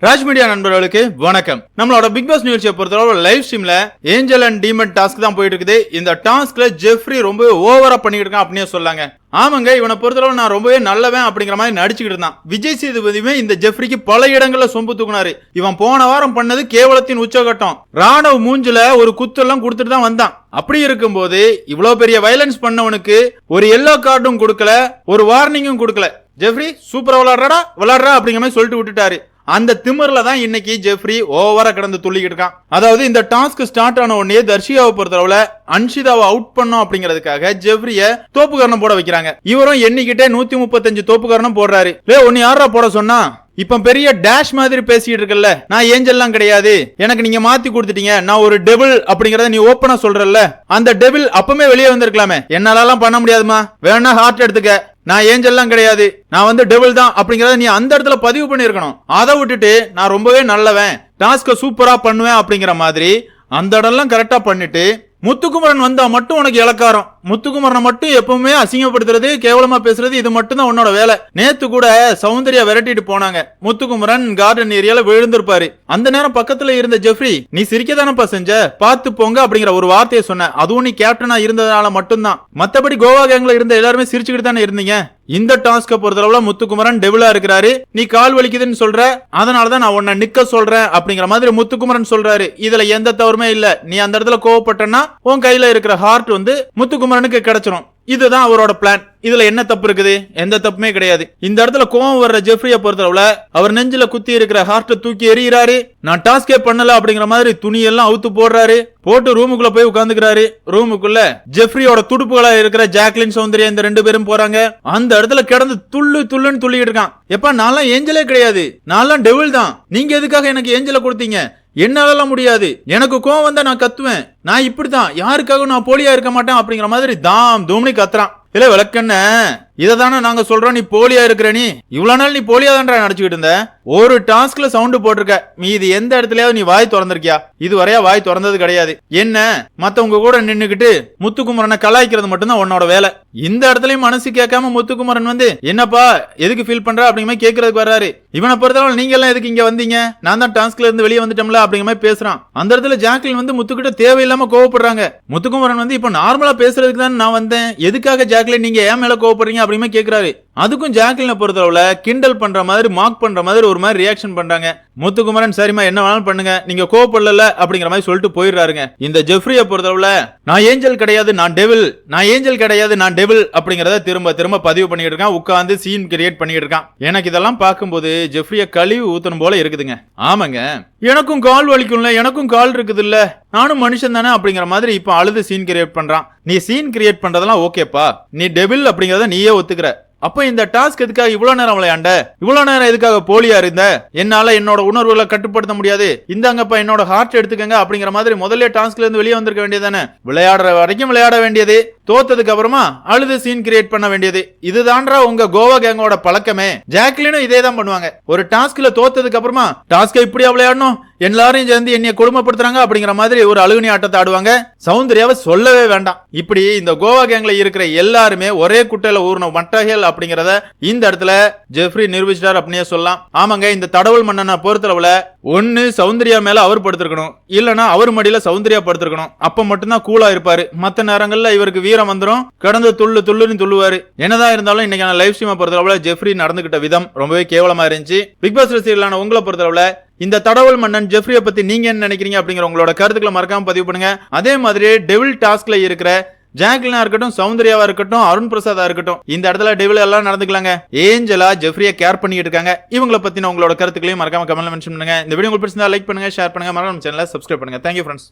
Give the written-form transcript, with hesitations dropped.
Raj media நண்பர்களுக்கு வணக்கம். நம்மளோட பிக் பாஸ் நிகழ்ச்சியை பொறுத்தவரை லைவ் ஸ்ட்ரீம்ல ஏஞ்சல் அண்ட் டீமன் டாஸ்க் தான் போயிட்டு இருக்குது. இந்த டாஸ்க்ல ஜெஃப்ரி ரொம்ப ஓவரா பண்ணிட்டு இருக்கான் அப்படின்னு சொல்லாங்க. ஆமாங்க, இவனை பொறுத்தளவு நான் ரொம்பவே நல்லவன் அப்படிங்கிற மாதிரி நடிச்சுக்கிட்டு இருந்தான். விஜய் சேதுபதியுமே இந்த ஜெஃப்ரிக்கு பல இடங்கள்ல சொம்பு தூக்குனாரு. இவன் போன வாரம் பண்ணது கேவலத்தின் உச்சகட்டம். ராணுவ மூஞ்சில ஒரு குத்தெல்லாம் கொடுத்துட்டு தான் வந்தான். அப்படி இருக்கும்போது இவ்வளவு பெரிய வயலன்ஸ் பண்ணவனுக்கு ஒரு எல்லோ கார்டும் கொடுக்கல, ஒரு வார்னிங்கும் கொடுக்கல. ஜெஃப்ரி சூப்பரா விளையாடுறா அப்படிங்கிற மாதிரி சொல்லிட்டு விட்டுட்டாரு. அந்த திமிர்ல தான் இன்னைக்கு ஜெஃப்ரி ஓவரா கிடந்து துள்ளிக்கிட்டு இருக்கான். அதாவது இந்த டாஸ்க் ஸ்டார்ட் ஆன உடனே தர்ஷியாவை பொறுத்தளவுல அன்ஷிதாவை அவுட் பண்ணும் அப்படிங்கிறதுக்காக ஜெஃப்ரிய தோப்புக்கரணம் போட வைக்கிறாங்க. இவரும் எண்ணிக்கிட்டே 135 தோப்புக்கரணம் போடுறாரு. ஒன்னு யாரா போட சொன்னா? இப்ப பெரிய டேஷ் மாதிரி பேசிட்டு இருக்கல, நான் ஏஞ்சல்லாம் கிடையாது, எனக்கு நீங்க மாத்தி கொடுத்துட்டீங்க, நான் ஒரு டெபிள் அப்படிங்கறத நீ ஓப்பனா சொல்றல்ல, அந்த டெபிள் அப்பமே வெளியே வந்திருக்கலாமே. என்னால பண்ண முடியாதுமா, வேணா ஹார்ட் எடுத்துக்க, நான் ஏஞ்சல்லாம் கிடையாது, நான் டெபிள் தான் அப்படிங்கறத நீ அந்த இடத்துல பதிவு பண்ணிருக்கணும். அதை விட்டுட்டு நான் ரொம்பவே நல்லவன், டாஸ்க சூப்பரா பண்ணுவேன் அப்படிங்கிற மாதிரி அந்த இடம்லாம் கரெக்டா பண்ணிட்டு முத்துக்குமரன் வந்தா மட்டும் உனக்கு இலக்காரம். முத்துக்குமரனை மட்டும் எப்பவுமே அசிங்கப்படுத்துறது, கேவலமா பேசுறது, இது மட்டும் தான் உன்னோட வேலை. நேத்து கூட சௌந்தர்யா விரட்டிட்டு போனாங்க. முத்துக்குமரன் கார்டன் ஏரியால விழுந்திருப்பாரு. அந்த நேரம் பக்கத்துல இருந்த ஜெஃப்ரி, நீ சிரிக்கதானப்பா செஞ்ச, பாத்து போங்க அப்படிங்கிற ஒரு வார்த்தையை சொன்ன. அதுவும் நீ கேப்டனா இருந்ததுனால மட்டும்தான். மத்தபடி கோவா கேங்ல இருந்த எல்லாருமே சிரிச்சுக்கிட்டு தானே இருந்தீங்க. இந்த டாஸ்க பொறுத்தளவுல முத்துக்குமரன் டெபிளா இருக்கிறாரு. நீ கால் வலிக்குதுன்னு சொல்ற, அதனாலதான் நான் உன்னை நிக்க சொல்றேன் அப்படிங்கிற மாதிரி முத்துக்குமரன் சொல்றாரு. இதுல எந்த தவறுமே இல்ல. நீ அந்த இடத்துல கோவப்பட்டனா உன் கையில இருக்கிற ஹார்ட் முத்துக்குமரனுக்கு கிடைச்சிரும். இதுதான் அவரோட பிளான். இதுல என்ன தப்பு இருக்குது? எந்த தப்புமே கிடையாது. இந்த இடத்துல கோவம் வர்ற ஜெஃப்ரியை பொறுத்தளவுல அவர் நெஞ்சில குத்தி இருக்கிற ஹார்ட்டை தூக்கி எறிகிறாரு. நான் டாஸ்கே பண்ணல அப்படிங்கிற மாதிரி துணியெல்லாம் அவுத்து போடுறாரு. போட்டு ரூமுக்குள்ள போய் உட்கார்ந்துக்கிறாரு. ரூமுக்குள்ள ஜெஃப்ரியோட துடுப்புகளா இருக்கிற ஜாக்லின், சௌந்தர்யா இந்த 2 பேரும் போறாங்க. அந்த இடத்துல கிடந்து துள்ளுன்னு துள்ளிட்டு இருக்கான். எப்ப நான்லாம் ஏஞ்சலே கிடையாது, நான்லாம் டெவில் தான், நீங்க எதுக்காக எனக்கு ஏஞ்சலை கொடுத்தீங்க? என்னால முடியாது, எனக்கு கோவம் வந்தா நான் கத்துவேன், நான் இப்படிதான், யாருக்காக நான் போலியா இருக்க மாட்டேன் அப்படிங்கிற மாதிரி தாம் தூம்னி கத்துறான். இல்ல விளக்கண்ண, இததானே நாங்க சொல்றோம், நீ போலியா இருக்கிற, நீ இவ்வளவு நாள் நீ போலியா தான்டா நடிச்சுக்கிட்டு இருந்த. ஒரு டாஸ்க்ல சவுண்ட் போட்டிருக்க, மீதி எந்த இடத்துலயாவது நீ வாய் திறந்திருக்கியா? இதுவரையா வாய் திறந்தது கிடையாது. என்ன மத்தவங்க கூட நின்னுக்கிட்டு முத்துக்குமரனை கலாய்க்கிறது மட்டும்தான் உன்னோட வேலை. இந்த இடத்துலயும் மனசு கேட்காம முத்துக்குமரன் என்னப்பா எதுக்கு ஃபீல் பண்ற அப்படிங்கிற கேட்கறதுக்கு வர்றாரு. இவனை பொறுத்தவரை நீங்க எல்லாம் எதுக்கு இங்க வந்தீங்க, நான் தான் டாஸ்க்ல இருந்து வெளியே வந்துட்டோம்ல அப்படிங்கிற மாதிரி பேசுறான். அந்த இடத்துல ஜாக்லின் முத்துக்கிட்ட தேவையில்லாம கோவப்படுறாங்க. முத்துக்குமரன் இப்ப நார்மலா பேசுறதுக்கு தான் நான் வந்தேன், எதுக்காக ஜாக்லின் நீங்க ஏன் மேல கோவப்படுறீங்க அப்படிமே கேக்குறாரு. அதுக்கும் ஜாக்லினை பொறுத்தளவுல கிண்டல் பண்ற மாதிரி, மார்க் பண்ற மாதிரி ஒரு மாதிரி ரியாக்ஷன் பண்றாங்க. முத்துக்குமரன் சரிமா என்ன வேணாலும் பண்ணுங்க, நீங்க கோவப்படல அப்படிங்கிற மாதிரி சொல்லிட்டு போயிடுறாருங்க. இந்த ஜெஃப்ரியை பொறுத்தளவுல நான் ஏஞ்சல் கிடையாது, நான் டெவில், நான் ஏஞ்சல் கிடையாது, நான் டெவில் அப்படிங்கறத திரும்ப பதிவு பண்ணிட்டு இருக்கான். உட்கார்ந்து சீன் கிரியேட் பண்ணிட்டு இருக்கான். எனக்கு இதெல்லாம் பார்க்கும்போது ஜெஃப்ரிய கழிவு ஊத்தணும் போல இருக்குதுங்க. ஆமாங்க, எனக்கும் கால் வலிக்கும்ல, எனக்கும் கால் இருக்குது இல்ல, நானும் மனுஷன் தானே அப்படிங்கிற மாதிரி இப்ப அழுது சீன் கிரியேட் பண்றான். நீ சீன் கிரியேட் பண்றதெல்லாம் ஓகேப்பா, நீ டெவில் அப்படிங்கறத நீயே ஒத்துக்கிற. அப்ப இந்த டாஸ்க் எதுக்காக இவ்வளவு நேரம் விளையாண்ட? இவ்வளவு நேரம் எதுக்காக போலியா இருந்த? என்னால என்னோட உணர்வுகளை கட்டுப்படுத்த முடியாது, இந்தாங்கப்பா என்னோட ஹார்ட் எடுத்துக்கங்க அப்படிங்கிற மாதிரி முதல்ல டாஸ்க்ல இருந்து வெளியே வந்திருக்க வேண்டியதானே. விளையாடுற வரைக்கும் விளையாட வேண்டியது, தோத்ததுக்கு அப்புறமா அழுது சீன் கிரியேட் பண்ண வேண்டியது. இதுதான்டா உங்க கோவா கேங்கோட பழக்கமே. ஜாக்லினும் இதே தான் பண்ணுவாங்க. ஒரு டாஸ்க்ல தோத்ததுக்கு அப்புறமா டாஸ்கை இப்படியா விளையாடணும், எல்லாரும் சேர்ந்து என்னைய கொடுமைப்படுத்துறாங்க அப்படிங்கிற மாதிரி ஒரு அழுகுனி ஆட்டத்தை ஆடுவாங்க. சௌந்தர்யாவை சொல்லவே வேண்டாம். இப்படி இந்த கோவா கேங்ல இருக்கிற எல்லாருமே ஒரே குட்டையில ஊர்ன மட்டைகள் அப்படிங்கறத இந்த இடத்துல ஜெஃப்ரி நிரூபிச்சிட்டார் அப்படியே சொல்லலாம். ஆமாங்க, இந்த தடவல் மன்னனை பொறுத்தளவுல ஒன்னு சௌந்தர்யா மேல அவர் படுத்திருக்கணும், இல்லனா அவர் மடியில சௌந்தர்யா படுத்திருக்கணும். அப்ப மட்டும்தான் கூலா இருப்பாரு. மத்த நேரங்கள்ல இவருக்கு வீரம் வந்துடும், கடந்து துள்ளுன்னு துள்ளுவாரு. என்னதான் இருந்தாலும் இன்னைக்கு லைவ் ஸ்ட்ரீமை பொறுத்தளவுல ஜெஃப்ரி நடந்துகிட்ட விதம் ரொம்பவே கேவலமா இருந்துச்சு. பிக் பாஸ் ரசிகர்களான உங்களை பொறுத்தளவுல இந்த தடவல் மன்னன் ஜெஃப்ரியை பத்தி நீங்க என்ன நினைக்கிறீங்க அப்படிங்கிற உங்களோட கருத்துக்களை மறக்காம பதிவு பண்ணுங்க. அதே மாதிரி டெவில் டாஸ்க்ல இருக்கிற ஜாக்லினா இருக்கட்டும், சௌந்தர்யாவா இருக்கட்டும், அருண் பிரசாதா இருக்கட்டும், இந்த இடத்துல டெவில் எல்லாம் நடந்துக்கலாங்க. ஏஞ்சலா ஜெஃப்ரியை கேர் பண்ணிட்டு இருக்காங்க. இவங்களை பத்தின உங்களோட கருத்துக்களையும் மறக்காம கமெண்ட்ல மென்ஷன் பண்ணுங்க. இந்த வீடியோ உங்களுக்கு பிடிச்சிருந்தா லைக் பண்ணுங்க, ஷேர் பண்ணுங்க, மறக்காம சேனலை சப்ஸ்கிரைப் பண்ணுங்க. Thank you friends.